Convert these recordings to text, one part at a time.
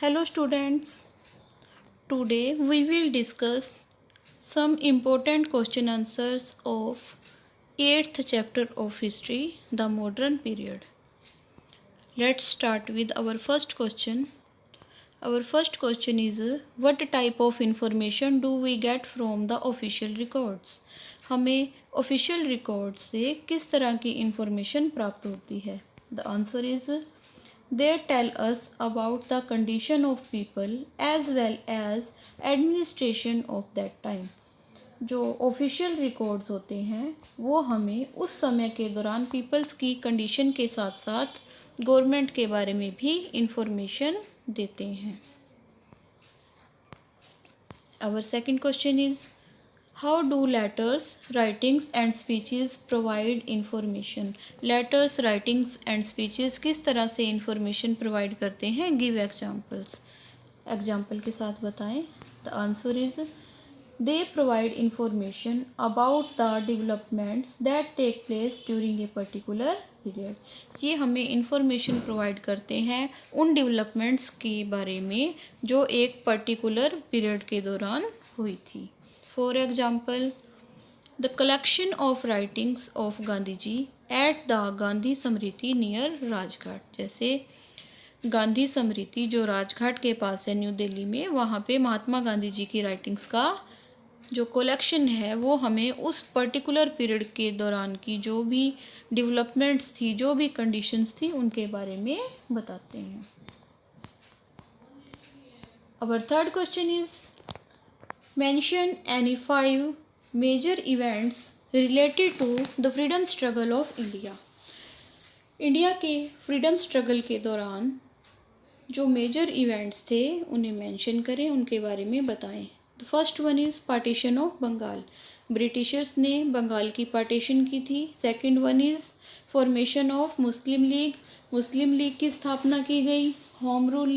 Hello students, today we will discuss some important question answers of 8th chapter of history, the modern period. Let's start with our first question. Our first question is what type of information do we get from the official records? हमें official records से किस तरह की information प्राप्त होती है? The answer is they tell us about the condition of people as well as administration of that time. जो official records होते हैं वो हमें उस समय के दौरान पीपल्स की कंडीशन के साथ साथ गवर्नमेंट के बारे में भी इंफॉर्मेशन देते हैं. Our second question is how do letters, writings and speeches provide information? Letters, writings and speeches किस तरह से information provide करते हैं? Give examples. Example के साथ बताएं. The answer is they provide information about the developments that take place during a particular period. ये हमें information provide करते हैं उन developments के बारे में जो एक particular period के दौरान हुई थी. For example, the collection of writings of Gandhi ji at the Gandhi Samriti near Rajghat. जैसे गांधी स्मृति जो राजघाट के पास है न्यू दिल्ली में, वहाँ पे महात्मा गांधी जी की राइटिंग्स का जो कलेक्शन है वो हमें उस पर्टिकुलर पीरियड के दौरान की जो भी डेवलपमेंट्स थी, जो भी कंडीशंस थी, उनके बारे में बताते हैं. Our third question is mention any 5 major events related to the freedom struggle of India. India के फ्रीडम स्ट्रगल के दौरान जो मेजर इवेंट्स थे उन्हें मेंशन करें, उनके बारे में बताएं. The first one is partition of Bengal. Britishers ने बंगाल की पार्टीशन की थी. Second one is formation of Muslim League. Muslim League की स्थापना की गई. होम रूल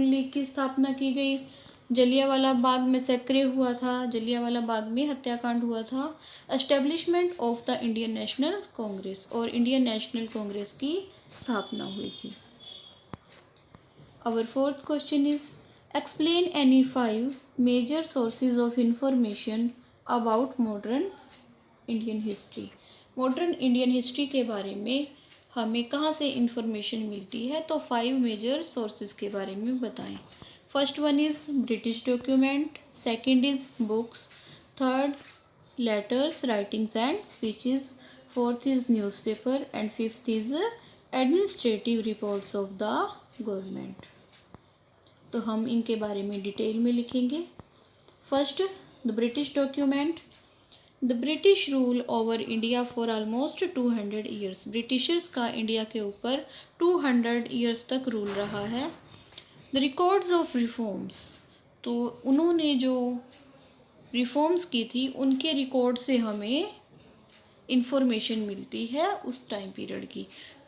लीग की स्थापना की गई. जलियांवाला बाग में मैसेक्रे हुआ था, जलियांवाला बाग में हत्याकांड हुआ था. Establishment of the Indian national Congress, और इंडियन नेशनल कांग्रेस की स्थापना हुई थी. Our fourth question is explain any 5 major sources of information about modern Indian history. Modern Indian history के बारे में हमें कहाँ से information मिलती है, तो 5 major sources के बारे में बताएं. First one is British document, second is books, third letters, writings and speeches, fourth is newspaper and fifth is administrative reports of the government. तो हम इनके बारे में डिटेल में लिखेंगे. First, the British document. The British rule over India for almost 200 years. Britishers का India के ऊपर 200 ईयर्स तक रूल रहा है. The records of reforms. तो उन्होंने जो रिफॉर्म्स की थी उनके रिकॉर्ड से हमें इंफॉर्मेशन मिलती है उस टाइम पीरियड की.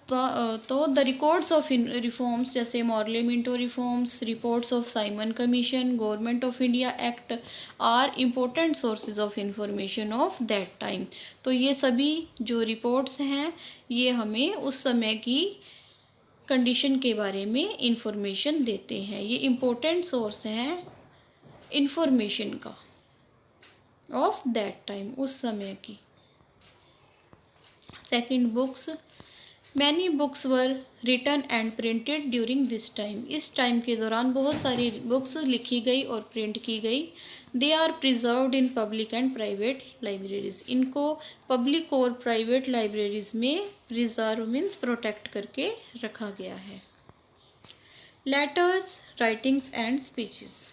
तो द रिकॉर्ड्स ऑफ रिफॉर्म्स जैसे Morley Minto reforms, reports of Simon commission, government of India act are important sources of information of that time. तो ये सभी जो रिपोर्ट्स हैं ये हमें उस समय की कंडीशन के बारे में इंफॉर्मेशन देते हैं. ये इम्पोर्टेंट सोर्स हैं इंफॉर्मेशन का ऑफ दैट टाइम, उस समय की. Second, books. Many books were written and printed during this time. इस टाइम के दौरान बहुत सारी बुक्स लिखी गई और प्रिंट की गई. They are preserved in public and private libraries. इनको पब्लिक और प्राइवेट लाइब्रेरीज में प्रिजर्व मीन्स प्रोटेक्ट करके रखा गया है. Letters, writings and speeches.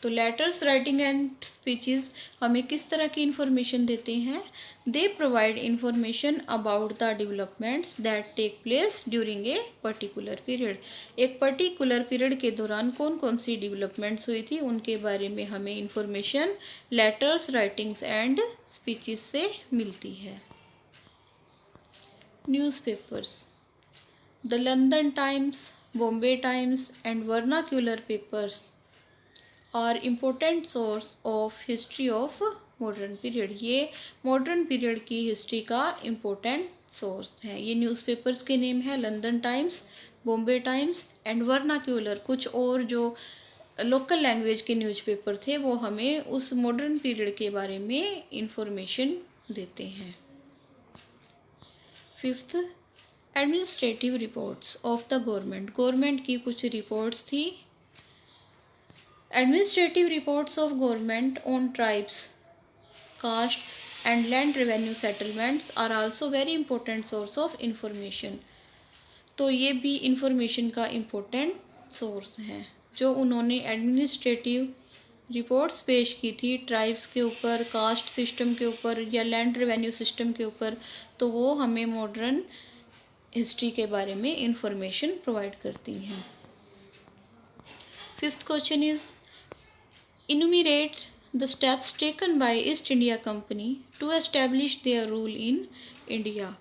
तो लेटर्स, राइटिंग एंड स्पीचेस हमें किस तरह की इंफॉर्मेशन देते हैं? They provide information about the developments that take place during a particular period. एक पर्टिकुलर पीरियड के दौरान कौन कौन सी डेवलपमेंट्स हुई थी उनके बारे में हमें information letters, writings and speeches से मिलती है. Newspapers. The London Times, Bombay Times and vernacular papers are important source of history of modern period. ये मॉडर्न पीरियड की हिस्ट्री का इम्पोर्टेंट सोर्स है. ये न्यूज़पेपर्स के नेम है London Times, Bombay Times and vernacular, कुछ और जो लोकल लैंग्वेज के न्यूज़पेपर थे वो हमें उस मॉडर्न पीरियड के बारे में इंफॉर्मेशन देते हैं। Fifth, administrative reports of the government की कुछ रिपोर्ट्स थी। Administrative reports of government on tribes, castes and land revenue settlements are also very important source of information. तो ये भी इंफॉर्मेशन का इम्पोर्टेंट सोर्स है। जो उन्होंने एडमिनिस्ट्रेटिव रिपोर्ट्स पेश की थी ट्राइब्स के ऊपर, कास्ट सिस्टम के ऊपर या लैंड रेवेन्यू सिस्टम के ऊपर, तो वो हमें मॉडर्न हिस्ट्री के बारे में इंफॉर्मेशन प्रोवाइड करती हैं। Fifth question is enumerate the steps taken by East India company to establish their rule in India.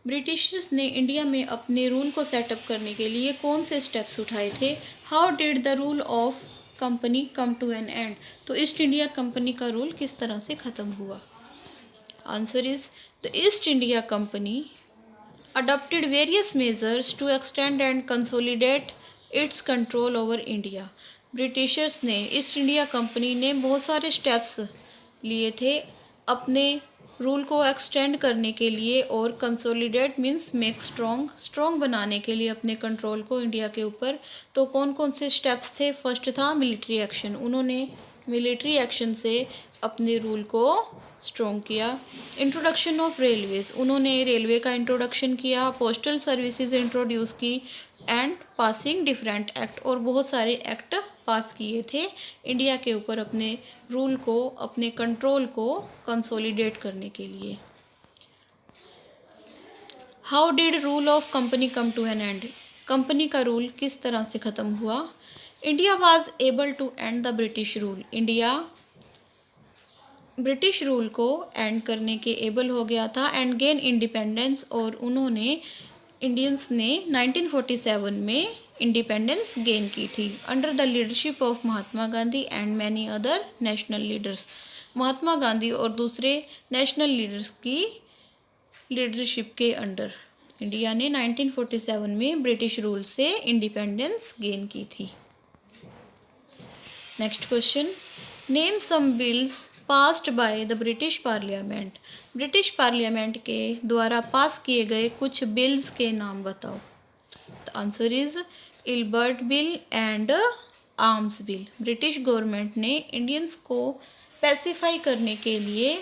Britishers ने इंडिया में अपने रूल को सेटअप करने के लिए कौन से स्टेप्स उठाए थे? How did the rule of company come to an end. तो ईस्ट इंडिया कंपनी का रूल किस तरह से ख़त्म हुआ? Answer is the East India Company adopted various measures to extend and consolidate its control over India। Britishers ने, east India company ने बहुत सारे स्टेप्स लिए थे अपने रूल को एक्सटेंड करने के लिए और कंसोलिडेट मीन्स मेक स्ट्रॉन्ग बनाने के लिए अपने कंट्रोल को इंडिया के ऊपर। तो कौन कौन से स्टेप्स थे? फर्स्ट था मिलिट्री एक्शन। उन्होंने मिलिट्री एक्शन से अपने रूल को स्ट्रॉन्ग किया। इंट्रोडक्शन ऑफ रेलवेज, उन्होंने रेलवे का इंट्रोडक्शन किया। पोस्टल सर्विसेज इंट्रोड्यूस की एंड पासिंग डिफरेंट एक्ट, और बहुत सारे एक्ट पास किए थे इंडिया के ऊपर अपने रूल को, अपने कंट्रोल को कंसोलिडेट करने के लिए। How did rule of company come to an end. Company का रूल किस तरह से ख़त्म हुआ? India was able to end the British rule. India British rule को एंड करने के एबल हो गया था एंड गेन इंडिपेंडेंस, और उन्होंने इंडियंस ने 1947 में इंडिपेंडेंस गेन की थी under the leadership of Mahatma Gandhi and many other national leaders. Mahatma Gandhi और दूसरे नेशनल लीडर्स की लीडरशिप के अंडर इंडिया ने 1947 में ब्रिटिश रूल से इंडिपेंडेंस गेन की थी। Next question, name some bills passed by the British parliament. British parliament के द्वारा पास किए गए कुछ बिल्स के नाम बताओ। The answer is Ilbert bill and arms bill. British government ने इंडियंस को पैसिफाई करने के लिए,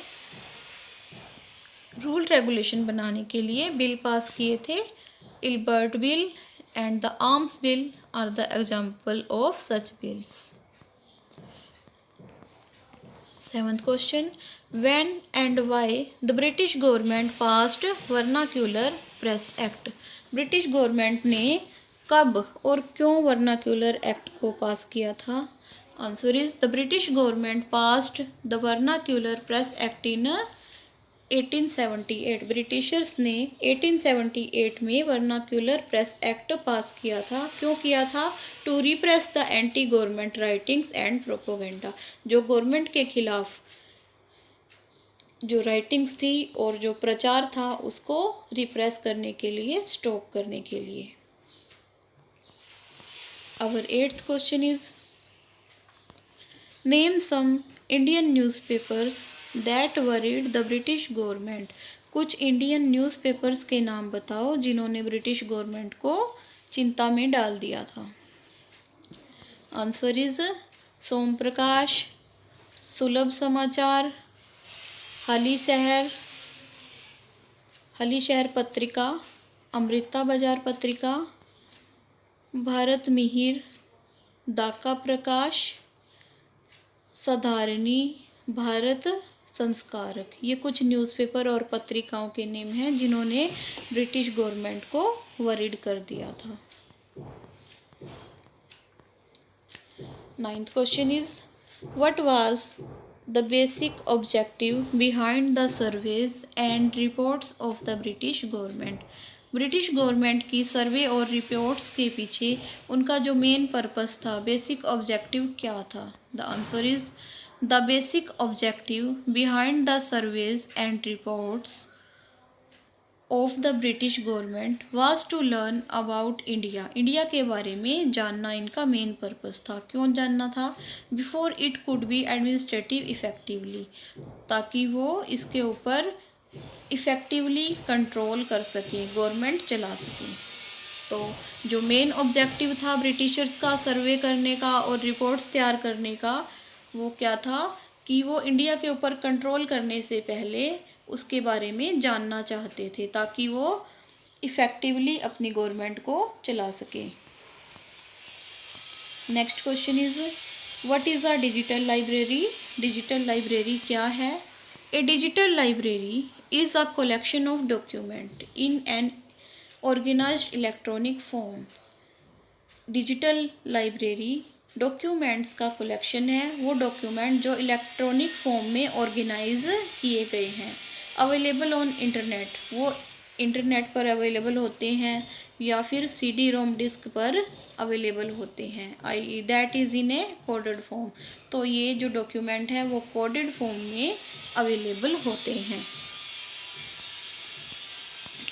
रूल रेगुलेशन बनाने के लिए बिल पास किए थे। Ilbert bill and the Arms bill are the example of such bills. Seventh question, when and why the British government passed Vernacular Press Act। British government ने कब और क्यों वर्नाक्यूलर एक्ट को पास किया था? Answer is the British government passed the vernacular press act in 1878। Britishers ने 1878 में vernacular press act पास किया था। क्यों किया था? To repress the anti government writings and propaganda. जो गवर्नमेंट के खिलाफ जो राइटिंग्स थी और जो प्रचार था उसको रिप्रेस करने के लिए, स्टॉप करने के लिए। Our 8th question is name some Indian newspapers that worried the British government. कुछ इंडियन न्यूज़पेपर्स के नाम बताओ जिन्होंने ब्रिटिश गवर्नमेंट को चिंता में डाल दिया था। आंसर इज सोम प्रकाश, सुलभ समाचार, हाली शहर पत्रिका, अमृता बाजार पत्रिका, भारत मिहिर, दाका प्रकाश, साधारणी, भारत संस्कारक। ये कुछ न्यूज़पेपर और पत्रिकाओं के नेम हैं जिन्होंने ब्रिटिश गवर्नमेंट को वरीड कर दिया था। 9th question is what was the basic objective behind the surveys and reports of the British government. British government की सर्वे और रिपोर्ट्स के पीछे उनका जो मेन पर्पस था, बेसिक ऑब्जेक्टिव क्या था? The answer is the basic objective behind the surveys and reports of the British government was to learn about India. India के बारे में जानना इनका मेन पर्पस था। क्यों जानना था? Before it could be administrative effectively, ताकि वो इसके ऊपर इफ़ेक्टिवली कंट्रोल कर सके, गवर्नमेंट चला सके। तो जो मेन ऑब्जेक्टिव था ब्रिटिशर्स का सर्वे करने का और रिपोर्ट्स तैयार करने का, वो क्या था कि वो इंडिया के ऊपर कंट्रोल करने से पहले उसके बारे में जानना चाहते थे, ताकि वो इफ़ेक्टिवली अपनी गवर्नमेंट को चला सके। Next question is what is a digital library? Digital library क्या है? A digital library is a collection of document in an organized electronic form। Digital library documents का कलेक्शन है, वो डॉक्यूमेंट जो इलेक्ट्रॉनिक फॉर्म में ऑर्गेनाइज किए गए हैं। अवेलेबल ऑन इंटरनेट, वो इंटरनेट पर अवेलेबल होते हैं या फिर CD रोम डिस्क पर अवेलेबल होते हैं, I that is in a coded form. तो ये जो डॉक्यूमेंट है वो कोडेड फॉर्म में अवेलेबल होते हैं।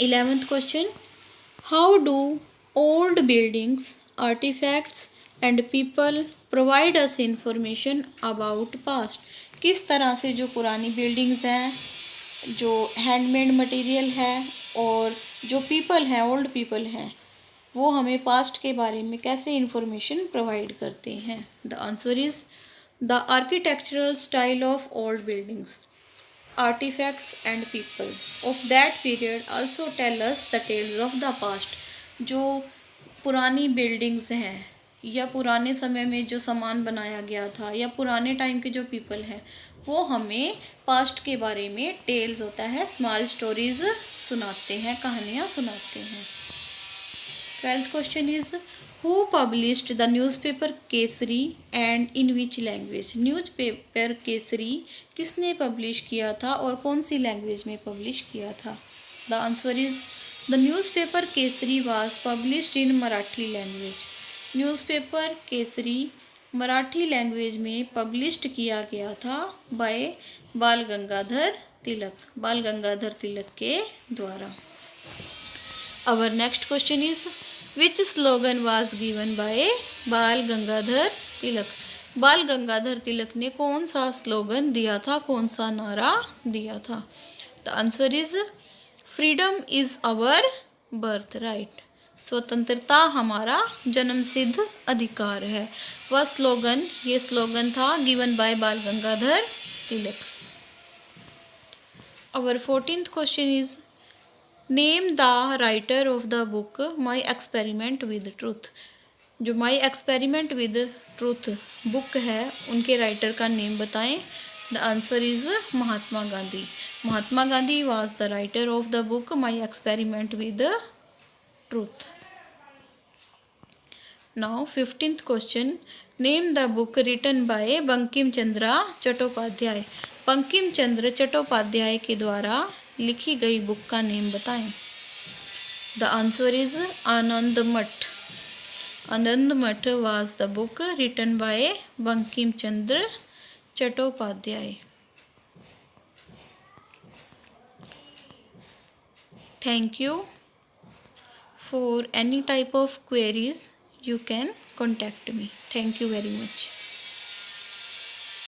11th question, how do old buildings, artifacts and people provide us information about past? किस तरह से जो पुरानी बिल्डिंग्स हैं, जो हैंडमेड मटेरियल है और जो पीपल हैं, ओल्ड पीपल हैं, वो हमें पास्ट के बारे में कैसे इंफॉर्मेशन प्रोवाइड करते हैं? The answer is the architectural style of old buildings, artifacts and people of that period also tell us the tales of the past। जो पुरानी बिल्डिंग्स हैं या पुराने समय में जो सामान बनाया गया था या पुराने टाइम के जो पीपल हैं, वो हमें पास्ट के बारे में टेल्स होता है, स्मॉल स्टोरीज सुनाते हैं, कहानियाँ सुनाते हैं। 12th question is who published the newspaper Kesari and in which language? Newspaper Kesari किसने पब्लिश किया था और कौन सी लैंग्वेज में पब्लिश किया था? The answer is the newspaper Kesari was published in Marathi language. Newspaper Kesari Marathi language में पब्लिश्ड किया गया था बाय बाल गंगाधर तिलक, बाल गंगाधर तिलक के द्वारा। Our next question is which slogan was given by बाल गंगाधर तिलक? बाल गंगाधर तिलक ने कौन सा स्लोगन दिया था, कौन सा नारा दिया था? The answer is freedom is our birthright, स्वतंत्रता हमारा जन्मसिद्ध अधिकार है। वह स्लोगन, ये स्लोगन था given by Bal Gangadhar Tilak. Our 14th question is name the writer of the book my experiment with truth. जो my experiment with truth book है, उनके राइटर का नेम बताएं। The answer is Mahatma Gandhi. Mahatma Gandhi was the writer of the book my experiment with truth. Now 15th question, name the book written by Bankim Chandra Chattopadhyay. Bankim Chandra Chattopadhyay के द्वारा लिखी गई book का नेम बताएं। The answer is Anand Math. Anand Math was the book written by Bankim Chandra Chattopadhyay. Thank you. For any type of queries, you can contact me. Thank you very much.